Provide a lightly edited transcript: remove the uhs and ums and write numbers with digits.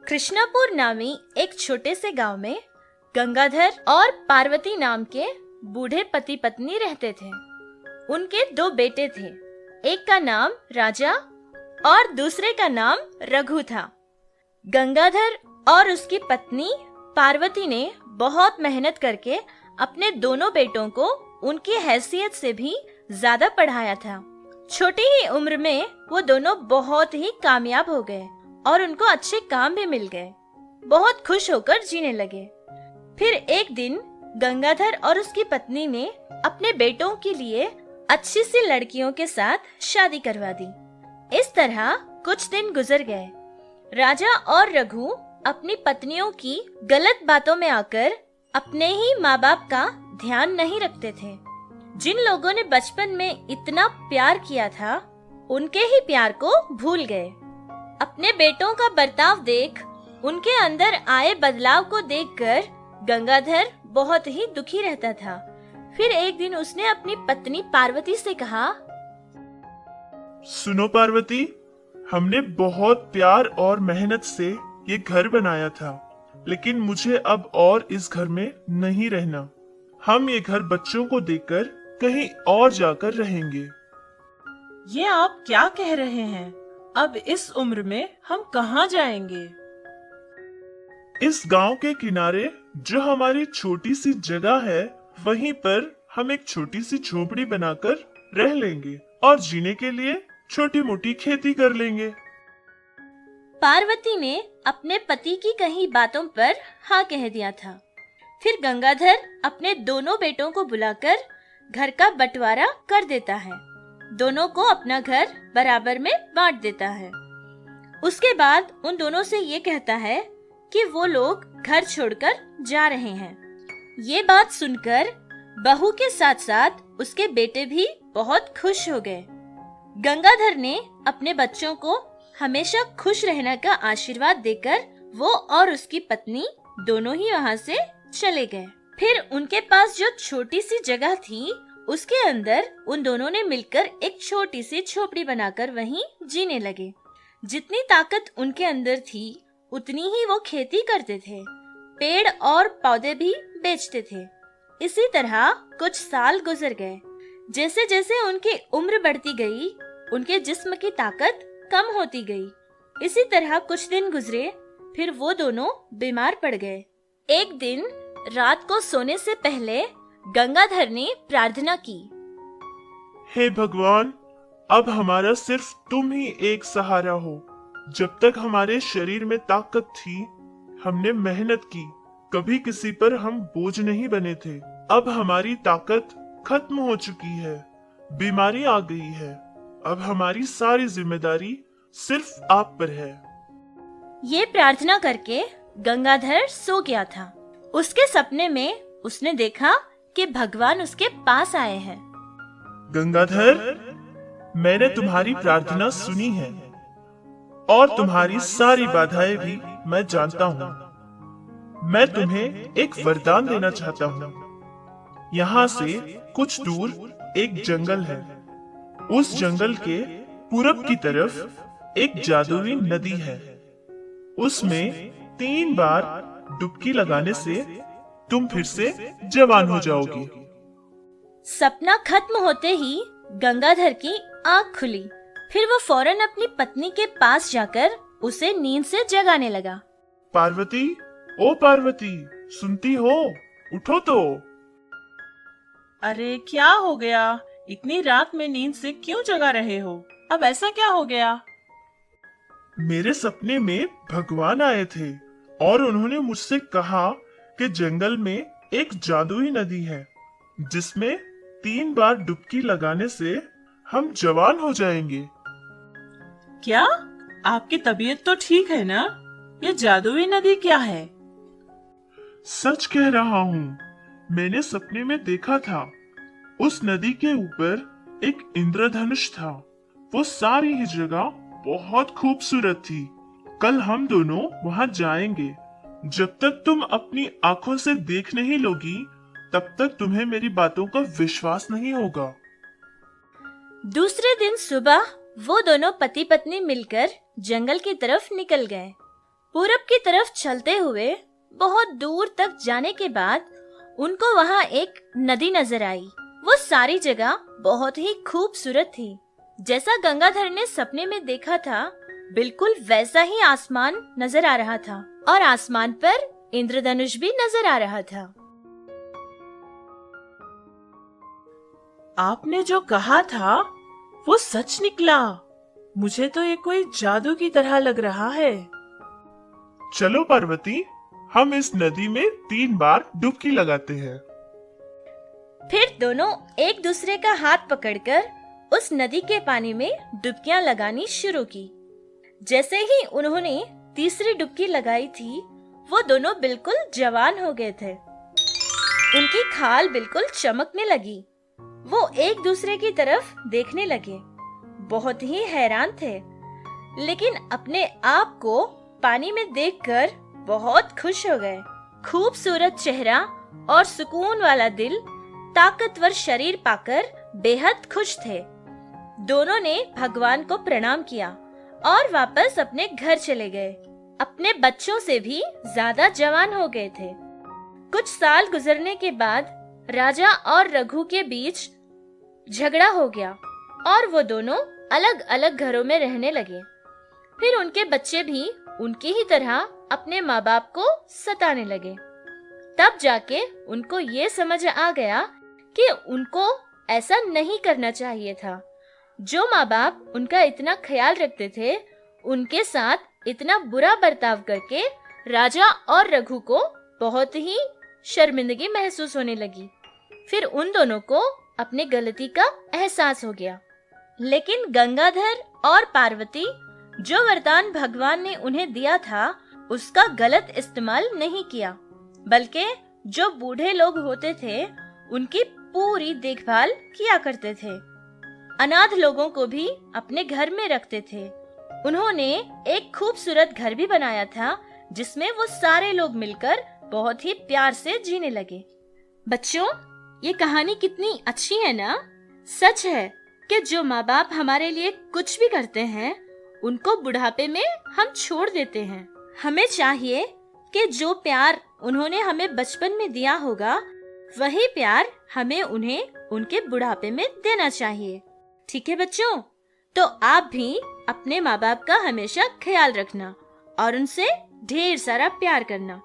कृष्णापुर नामी एक छोटे से गांव में गंगाधर और पार्वती नाम के बूढ़े पति पत्नी रहते थे। उनके दो बेटे थे, एक का नाम राजा और दूसरे का नाम रघु था। गंगाधर और उसकी पत्नी पार्वती ने बहुत मेहनत करके अपने दोनों बेटों को उनकी हैसियत से भी ज्यादा पढ़ाया था। छोटी ही उम्र में वो दोनों बहुत ही कामयाब हो गए और उनको अच्छे काम भी मिल गए। बहुत खुश होकर जीने लगे। फिर एक दिन गंगाधर और उसकी पत्नी ने अपने बेटों के लिए अच्छी सी लड़कियों के साथ शादी करवा दी। इस तरह कुछ दिन गुजर गए। राजा और रघु अपनी पत्नियों की गलत बातों में आकर अपने ही माँ बाप का ध्यान नहीं रखते थे। जिन लोगों ने बचपन में इतना प्यार किया था, उनके ही प्यार को भूल गए। अपने बेटों का बर्ताव देख, उनके अंदर आए बदलाव को देखकर गंगाधर बहुत ही दुखी रहता था। फिर एक दिन उसने अपनी पत्नी पार्वती से कहा, सुनो पार्वती, हमने बहुत प्यार और मेहनत से ये घर बनाया था, लेकिन मुझे अब और इस घर में नहीं रहना। हम ये घर बच्चों को देकर कहीं और जाकर रहेंगे। ये आप क्या कह रहे हैं? अब इस उम्र में हम कहाँ जाएंगे? इस गांव के किनारे जो हमारी छोटी सी जगह है, वहीं पर हम एक छोटी सी झोपड़ी बनाकर रह लेंगे और जीने के लिए छोटी मोटी खेती कर लेंगे। पार्वती ने अपने पति की कही बातों पर हाँ कह दिया था। फिर गंगाधर अपने दोनों बेटों को बुलाकर घर का बंटवारा कर देता है। दोनों को अपना घर बराबर में बांट देता है। उसके बाद उन दोनों से ये कहता है कि वो लोग घर छोड़कर जा रहे हैं। ये बात सुनकर बहू के साथ साथ उसके बेटे भी बहुत खुश हो गए। गंगाधर ने अपने बच्चों को हमेशा खुश रहने का आशीर्वाद देकर वो और उसकी पत्नी दोनों ही वहाँ से चले गए। फिर उनके पास जो छोटी सी जगह थी, उसके अंदर उन दोनों ने मिलकर एक छोटी सी झोपड़ी बनाकर वहीं जीने लगे। जितनी ताकत उनके अंदर थी, उतनी ही वो खेती करते थे, पेड़ और पौधे भी बेचते थे। इसी तरह कुछ साल गुजर गए। जैसे जैसे उनकी उम्र बढ़ती गई, उनके जिस्म की ताकत कम होती गई। इसी तरह कुछ दिन गुजरे, फिर वो दोनों बीमार पड़ गए। एक दिन रात को सोने से पहले गंगाधर ने प्रार्थना की, हे भगवान, अब हमारा सिर्फ तुम ही एक सहारा हो। जब तक हमारे शरीर में ताकत थी, हमने मेहनत की, कभी किसी पर हम बोझ नहीं बने थे। अब हमारी ताकत खत्म हो चुकी है, बीमारी आ गई है। अब हमारी सारी जिम्मेदारी सिर्फ आप पर है। ये प्रार्थना करके गंगाधर सो गया था। उसके सपने में उसने देखा कि भगवान उसके पास आए हैं। गंगाधर, मैंने तुम्हारी प्रार्थना सुनी है और तुम्हारी सारी बाधाएं भी मैं जानता हूँ। मैं तुम्हें एक वरदान देना चाहता हूँ। यहाँ से कुछ दूर एक जंगल है। उस जंगल के पूरब की तरफ एक जादुई नदी है। उसमें 3 बार डुबकी लगाने से तुम फिर से जवान हो जाओगी। सपना खत्म होते ही गंगाधर की आँख खुली। फिर वो फौरन अपनी पत्नी के पास जाकर उसे नींद से जगाने लगा। पार्वती, ओ पार्वती, सुनती हो? उठो तो। अरे क्या हो गया? इतनी रात में नींद से क्यों जगा रहे हो? अब ऐसा क्या हो गया? मेरे सपने में भगवान आए थे और उन्होंने मुझसे कहा कि जंगल में एक जादुई नदी है, जिसमें 3 बार डुबकी लगाने से हम जवान हो जाएंगे। क्या? आपकी तबीयत तो ठीक है ना? ये जादुई नदी क्या है? सच कह रहा हूँ, मैंने सपने में देखा था। उस नदी के ऊपर एक इंद्रधनुष था। वो सारी ही जगह बहुत खूबसूरत थी। कल हम दोनों वहाँ जाएंगे। जब तक तुम अपनी आंखों से देख नहीं लोगी, तब तक तुम्हें मेरी बातों का विश्वास नहीं होगा। दूसरे दिन सुबह वो दोनों पति पत्नी मिलकर जंगल की तरफ निकल गए। पूरब की तरफ चलते हुए बहुत दूर तक जाने के बाद उनको वहाँ एक नदी नजर आई। वो सारी जगह बहुत ही खूबसूरत थी। जैसा गंगाधर ने सपने में देखा था, बिल्कुल वैसा ही आसमान नजर आ रहा था और आसमान पर इंद्रधनुष भी नजर आ रहा था। आपने जो कहा था वो सच निकला। मुझे तो ये कोई जादू की तरह लग रहा है। चलो पार्वती, हम इस नदी में 3 बार डुबकी लगाते हैं। फिर दोनों एक दूसरे का हाथ पकड़कर उस नदी के पानी में डुबकियां लगानी शुरू की। जैसे ही उन्होंने तीसरी डुबकी लगाई थी, वो दोनों बिल्कुल जवान हो गए थे। उनकी खाल बिल्कुल चमकने लगी। वो एक दूसरे की तरफ देखने लगे, बहुत ही हैरान थे, लेकिन अपने आप को पानी में देखकर बहुत खुश हो गए। खूबसूरत चेहरा और सुकून वाला दिल, ताकतवर शरीर पाकर बेहद खुश थे। दोनों ने भगवान को प्रणाम किया और वापस अपने घर चले गए। अपने बच्चों से भी ज्यादा जवान हो गए थे। कुछ साल गुजरने के बाद राजा और रघु के बीच झगड़ा हो गया और वो दोनों अलग अलग घरों में रहने लगे। फिर उनके बच्चे भी उनकी ही तरह अपने माँ बाप को सताने लगे। तब जाके उनको ये समझ आ गया कि उनको ऐसा नहीं करना चाहिए था। जो माँ बाप उनका इतना ख्याल रखते थे, उनके साथ इतना बुरा बर्ताव करके राजा और रघु को बहुत ही शर्मिंदगी महसूस होने लगी। फिर उन दोनों को अपने गलती का एहसास हो गया। लेकिन गंगाधर और पार्वती जो वरदान भगवान ने उन्हें दिया था, उसका गलत इस्तेमाल नहीं किया, बल्कि जो बूढ़े लोग होते थे उनकी पूरी देखभाल किया करते थे। अनाथ लोगों को भी अपने घर में रखते थे। उन्होंने एक खूबसूरत घर भी बनाया था, जिसमें वो सारे लोग मिलकर बहुत ही प्यार से जीने लगे। बच्चों, ये कहानी कितनी अच्छी है ना? सच है कि जो माँ बाप हमारे लिए कुछ भी करते हैं, उनको बुढ़ापे में हम छोड़ देते हैं। हमें चाहिए कि जो प्यार उन्होंने हमें बचपन में दिया होगा, वही प्यार हमें उन्हें उनके बुढ़ापे में देना चाहिए। ठीक है बच्चों? तो आप भी अपने माँ बाप का हमेशा ख्याल रखना और उनसे ढेर सारा प्यार करना।